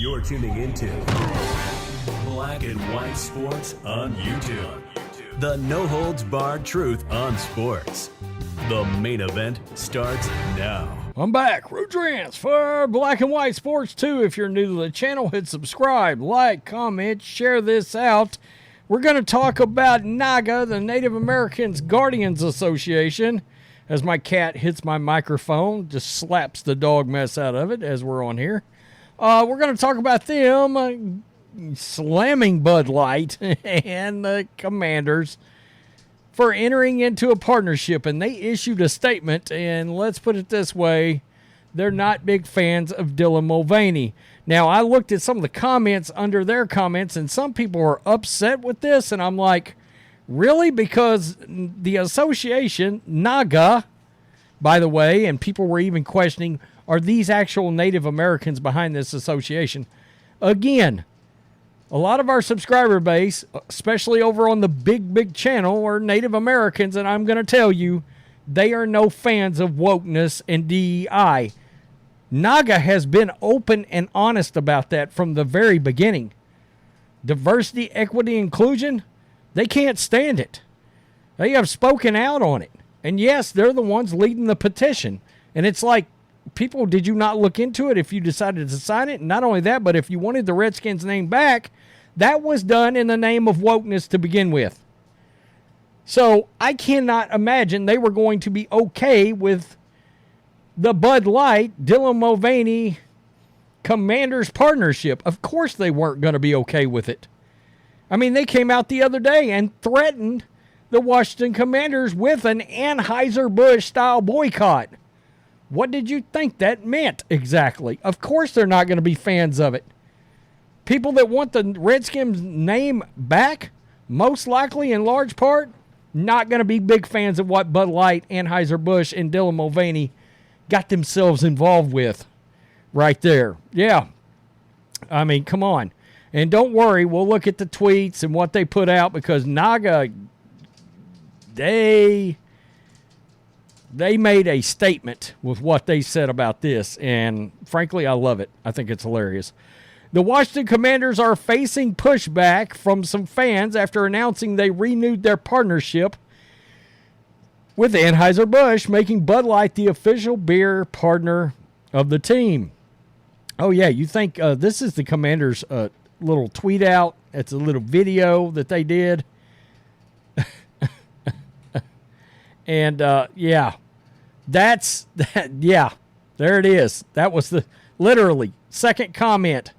You're tuning into Black and White Sports on YouTube. The no-holds-barred truth on sports. The main event starts now. I'm back. Rodrance for Black and White Sports 2. If you're new to the channel, hit subscribe, like, comment, share this out. We're going to talk about NAGA, the Native Americans Guardians Association. As my cat hits my microphone, just slaps the dog mess out of it as we're on here. We're going to talk about them slamming Bud Light and the Commanders for entering into a partnership. And they issued a statement, and let's put it this way, they're not big fans of Dylan Mulvaney. Now, I looked at some of the comments under their comments, and some people are upset with this, and I'm like, really? Because the association, NAGA, by the way, and people were even questioning, are these actual Native Americans behind this association? Again, a lot of our subscriber base, especially over on the big channel, are Native Americans, and I'm going to tell you, they are no fans of wokeness and DEI. NAGA has been open and honest about that from the very beginning. Diversity, equity, inclusion, they can't stand it. They have spoken out on it. And yes, they're the ones leading the petition. And it's like, people, did you not look into it if you decided to sign it? And not only that, but if you wanted the Redskins name back, that was done in the name of wokeness to begin with. So I cannot imagine they were going to be okay with the Bud Light, Dylan Mulvaney, Commanders partnership. Of course they weren't going to be okay with it. I mean, they came out the other day and threatened the Washington Commanders with an Anheuser-Busch-style boycott. What did you think that meant exactly? Of course they're not going to be fans of it. People that want the Redskins name back, most likely in large part, not going to be big fans of what Bud Light, Anheuser-Busch, and Dylan Mulvaney got themselves involved with right there. Yeah. I mean, come on. And don't worry, we'll look at the tweets and what they put out, because NAGA, they made a statement with what they said about this, and frankly, I love it. I think it's hilarious. The Washington Commanders are facing pushback from some fans after announcing they renewed their partnership with Anheuser-Busch, making Bud Light the official beer partner of the team. Oh, yeah, you think this is the Commanders' little tweet out? It's a little video that they did. And, yeah, that's, yeah, there it is. That was the, literally, second comment,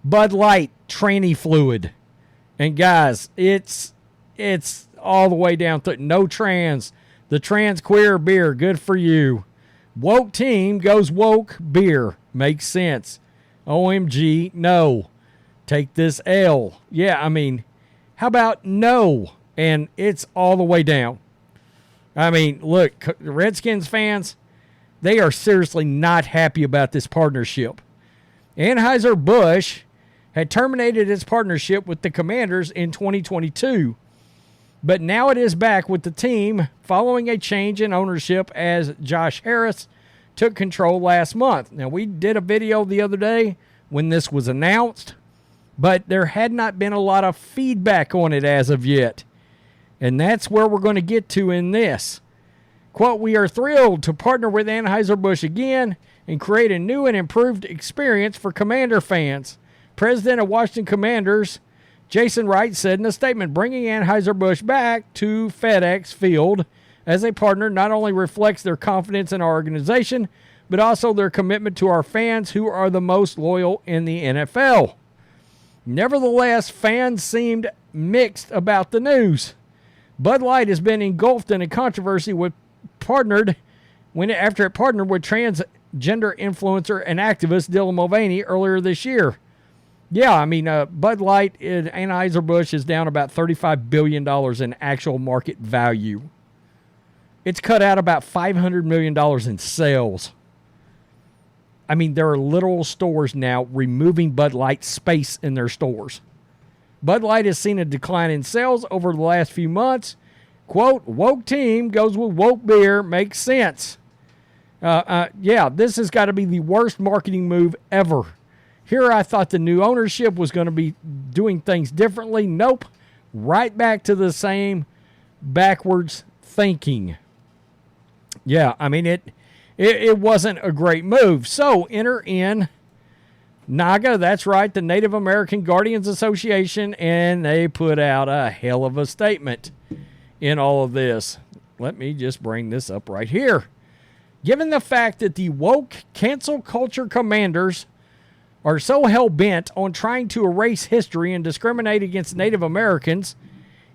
Bud Light tranny fluid. And, guys, it's all the way down to no trans. The trans queer beer, good for you. Woke team goes woke beer. Makes sense. OMG, no. Take this L. Yeah, I mean, how about no? And it's all the way down. I mean, look, Redskins fans, they are seriously not happy about this partnership. Anheuser-Busch had terminated its partnership with the Commanders in 2022, but now it is back with the team following a change in ownership as Josh Harris took control last month. Now, we did a video the other day when this was announced, but there had not been a lot of feedback on it as of yet. And that's where we're going to get to in this. Quote, we are thrilled to partner with Anheuser-Busch again and create a new and improved experience for Commander fans. President of Washington Commanders, Jason Wright, said in a statement, bringing Anheuser-Busch back to FedEx Field as a partner not only reflects their confidence in our organization, but also their commitment to our fans who are the most loyal in the NFL. Nevertheless, fans seemed mixed about the news. Bud Light has been engulfed in a controversy after it partnered with transgender influencer and activist Dylan Mulvaney earlier this year. Yeah, I mean, Bud Light and Anheuser-Busch is down about $35 billion in actual market value. It's cut out about $500 million in sales. I mean, there are literal stores now removing Bud Light space in their stores. Bud Light has seen a decline in sales over the last few months. Quote, woke team goes with woke beer, makes sense. Yeah, this has got to be the worst marketing move ever. Here I thought the new ownership was going to be doing things differently. Nope. Right back to the same backwards thinking. Yeah, I mean, it wasn't a great move. So enter in NAGA, that's right, the Native American Guardians Association, and they put out a hell of a statement in all of this. Let me just bring this up right here. Given the fact that the woke cancel culture commanders are so hell-bent on trying to erase history and discriminate against Native Americans,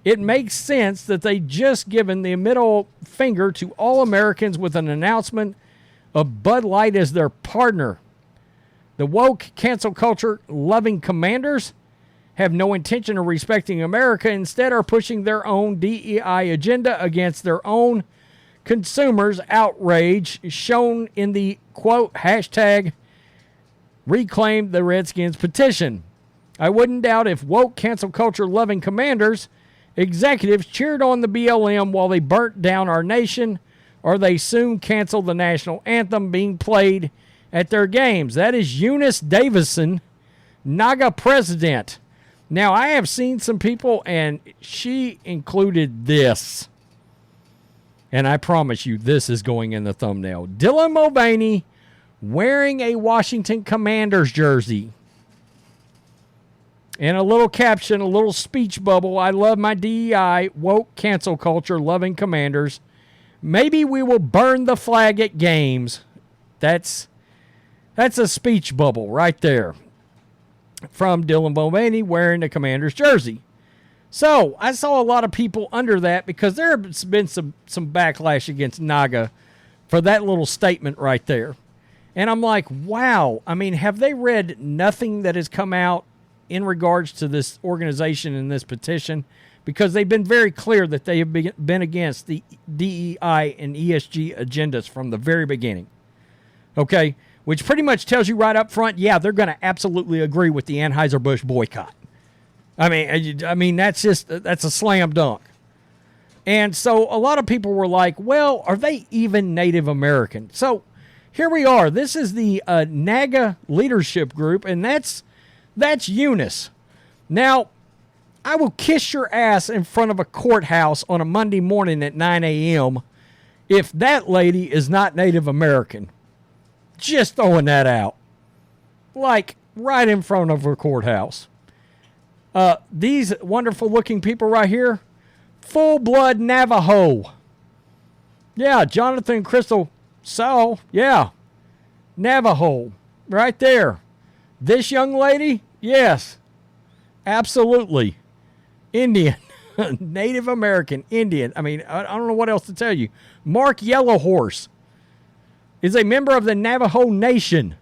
it makes sense that they just given the middle finger to all Americans with an announcement of Bud Light as their partner. The woke cancel culture loving commanders have no intention of respecting America, instead are pushing their own DEI agenda against their own consumers' outrage shown in the quote hashtag Reclaim the Redskins petition. I wouldn't doubt if woke cancel culture loving commanders executives cheered on the BLM while they burnt down our nation, or they soon canceled the national anthem being played at their games. That is Eunice Davison, NAGA president. Now, I have seen some people, and she included this. And I promise you, this is going in the thumbnail. Dylan Mulvaney wearing a Washington Commanders jersey. And a little caption, a little speech bubble. I love my DEI, woke cancel culture, loving commanders. Maybe we will burn the flag at games. That's a speech bubble right there from Dylan Mulvaney wearing the Commanders jersey. So I saw a lot of people under that because there has been some backlash against NAGA for that little statement right there. And I'm like, wow. I mean, have they read nothing that has come out in regards to this organization and this petition? Because they've been very clear that they have been against the DEI and ESG agendas from the very beginning. Okay? Which pretty much tells you right up front, yeah, they're going to absolutely agree with the Anheuser-Busch boycott. I mean, that's a slam dunk. And so a lot of people were like, well, are they even Native American? So here we are. This is the NAGA leadership group, and that's Eunice. Now, I will kiss your ass in front of a courthouse on a Monday morning at 9 a.m. if that lady is not Native American. Just throwing that out. Like, right in front of her courthouse. These wonderful-looking people right here, full-blood Navajo. Yeah, Jonathan and Crystal Saul, yeah. Navajo, right there. This young lady, yes, absolutely. Indian, Native American, Indian. I mean, I don't know what else to tell you. Mark Yellowhorse is a member of the Navajo Nation,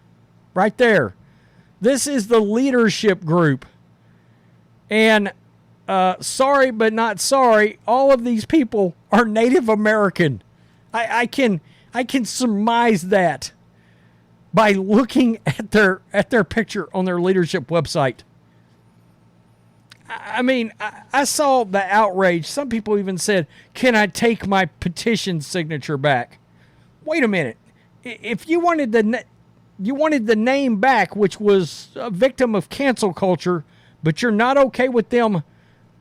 right there. This is the leadership group. And sorry, but not sorry, all of these people are Native American. I can surmise that by looking at their picture on their leadership website. I mean, I saw the outrage. Some people even said, "Can I take my petition signature back?" Wait a minute. If you wanted the name back, which was a victim of cancel culture, but you're not okay with them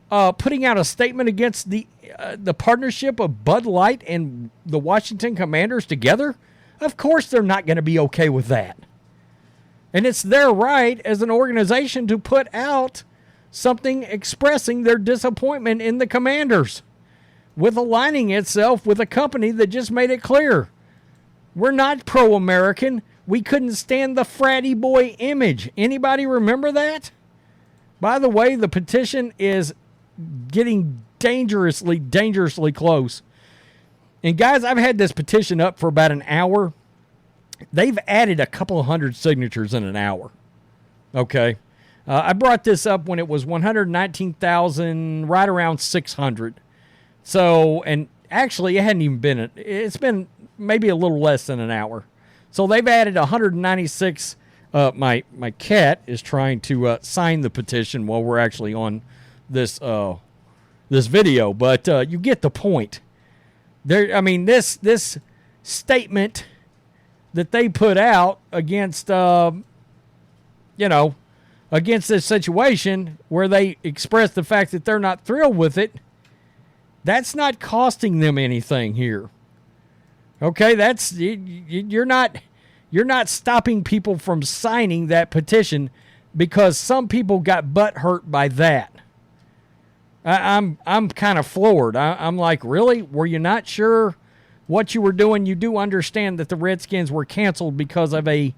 putting out a statement against the partnership of Bud Light and the Washington Commanders together, of course they're not going to be okay with that. And it's their right as an organization to put out something expressing their disappointment in the Commanders, with aligning itself with a company that just made it clear, we're not pro-American. We couldn't stand the fratty boy image. Anybody remember that? By the way, the petition is getting dangerously close. And guys, I've had this petition up for about an hour. They've added a couple of hundred signatures in an hour. Okay. I brought this up when it was 119,000, right around 600. So, and actually it hadn't even been, it's been maybe a little less than an hour. So they've added 196. My cat is trying to sign the petition while we're actually on this video, but you get the point. This statement that they put out against against this situation where they express the fact that they're not thrilled with it, that's not costing them anything here. Okay, you're not stopping people from signing that petition because some people got butt hurt by that. I'm kind of floored. I'm like, really? Were you not sure what you were doing? You do understand that the Redskins were canceled because of a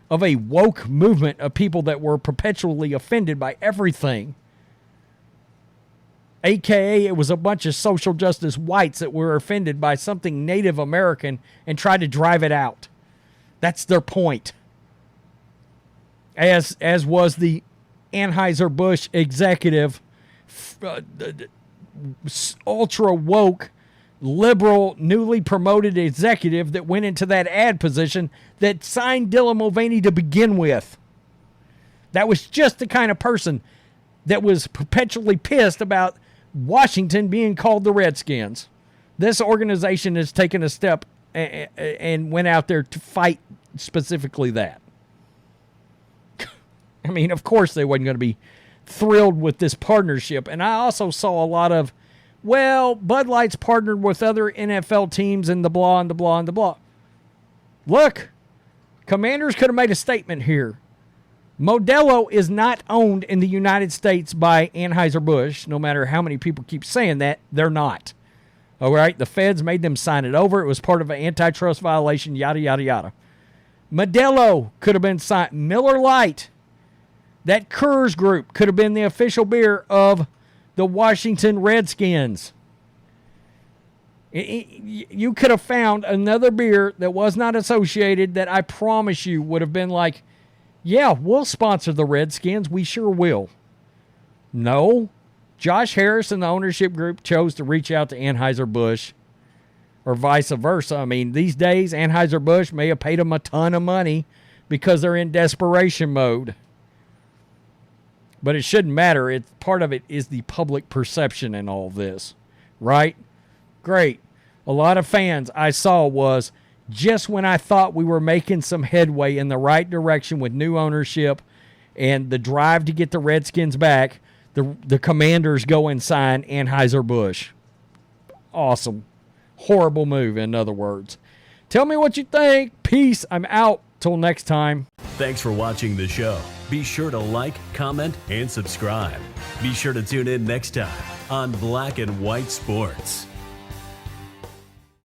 woke movement of people that were perpetually offended by everything. AKA, it was a bunch of social justice whites that were offended by something Native American and tried to drive it out. That's their point. As was the Anheuser-Busch executive, ultra woke, liberal, newly promoted executive that went into that ad position that signed Dylan Mulvaney to begin with. That was just the kind of person that was perpetually pissed about Washington being called the Redskins. This organization has taken a step and went out there to fight specifically that. I mean, of course they wasn't going to be thrilled with this partnership. And I also saw a lot of, well, Bud Light's partnered with other NFL teams and the blah and the blah and the blah. Look, Commanders could have made a statement here. Modelo is not owned in the United States by Anheuser-Busch. No matter how many people keep saying that, they're not. All right, the feds made them sign it over. It was part of an antitrust violation, yada, yada, yada. Modelo could have been signed. Miller Lite, that Coors Group, could have been the official beer of the Washington Redskins. You could have found another beer that was not associated that I promise you would have been like, yeah, we'll sponsor the Redskins. We sure will. No. Josh Harris and the ownership group chose to reach out to Anheuser-Busch or vice versa. I mean, these days, Anheuser-Busch may have paid them a ton of money because they're in desperation mode. But it shouldn't matter. Part of it is the public perception in all this, right? Great. A lot of fans I saw was, just when I thought we were making some headway in the right direction with new ownership and the drive to get the Redskins back, the Commanders go and sign Anheuser-Busch. Awesome. Horrible move, in other words. Tell me what you think. Peace. I'm out. Till next time. Thanks for watching the show. Be sure to like, comment, and subscribe. Be sure to tune in next time on Black and White Sports.